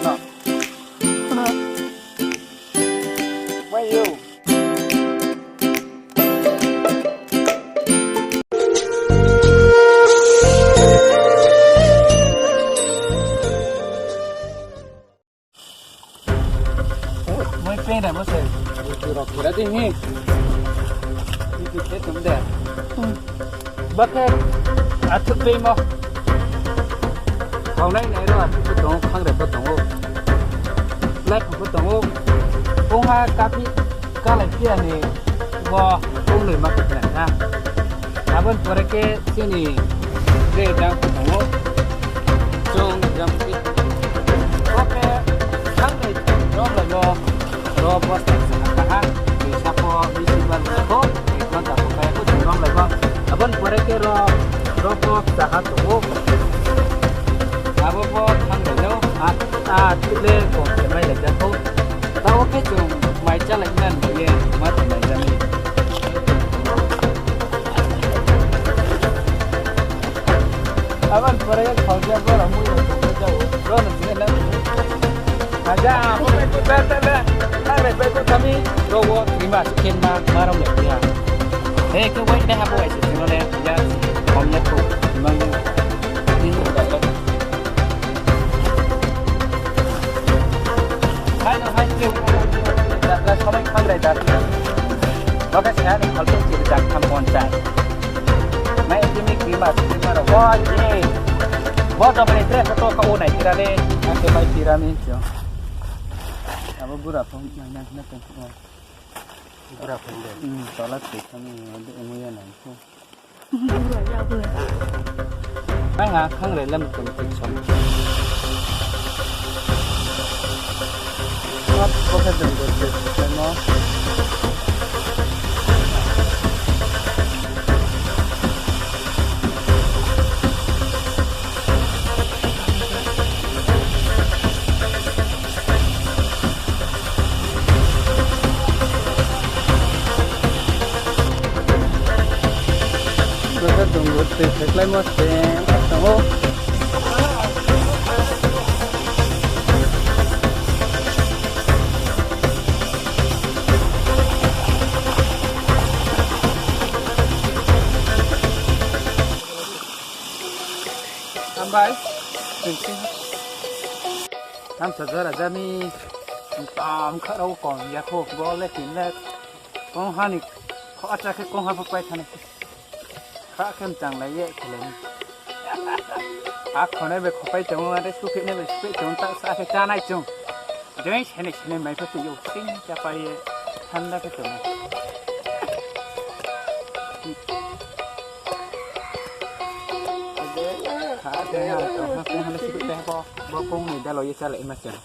เนาะไม่อยู่ไม่เป็นไรไม่ใช่คือเราคืออะไรนี่คือแค่สมเด็จบักแค่อาทิตย์เดียวเขาได้ไหนล่ะผู้ต้องข้างเด็กผู้ต้องเล็กผู้ต้ององค์ฮากาพิกาลเกียนี่ว่าองค์เลยมาเป็นนะอาบันปรเกสินี่เรื่องจังผู้ต้องจงจำที่โอเคข้างในรอบละรอบวัดสังฆะมีชาพอมีสิบันโคมีคนต่างไปผู้ถึงรอบละก็อาบันปรเกรอบสังฆะตัวอาบันทางเดินที่เล่นของจะไม่ได้จะทุกเราแค่จงไม่จะเล่นเงินเยอะมาทำไมจะมีอาบันปรเกเขาจะก็เราไม่รู้จะร้อนสิ่งนั้นอาจารย์ผมไม่พูดแบบนั้นถ้าไม่ไปพูดทำนี้เราว่าที่มาสุขีมาเราเลยที่ฮะเฮ้ยก็ไว้ได้ฮะบ่อยสิเราเลยจะผมจะถูกมันนี่ก็ได้ให้เกี่ยวกับเราเขาไม่ข้ามเลยแต่เราแค่ใช้ในความรู้สึกจากคำมอนใจไม่ที่มีคีมาสุขีมาเราว่าเย่ว่าจะไปเทสตัวเขาไหนที่เราเล่นอาจจะไปที่เราไม่เจอApa berapa nak tengok? Berapa dia? Solat kita ni ada umuyan aku. Berapa ya ber? Kan kang dalam penting som. Apa kata dia? Semua. Tunggu titik lagi masih tahu. Sampai, tam segera jadi tam kerau kon ya kok boleh tindak. Kong hanik, kok acak kong apa pai thane. พระเข้มจังไรเยอะเลยคนนี้แบบไปจังว่าได้สุขีเนี่ยแบบไปจังตั้งสาขาจ้าไหนจังเดี๋ยวฉันไม่พูดอยู่สิ่งจะไปทันได้ก็จังขาเดียวกันเขาเป็นอะไรสิบแปดพอบ่คงมีได้เราจะเฉลยมาจัง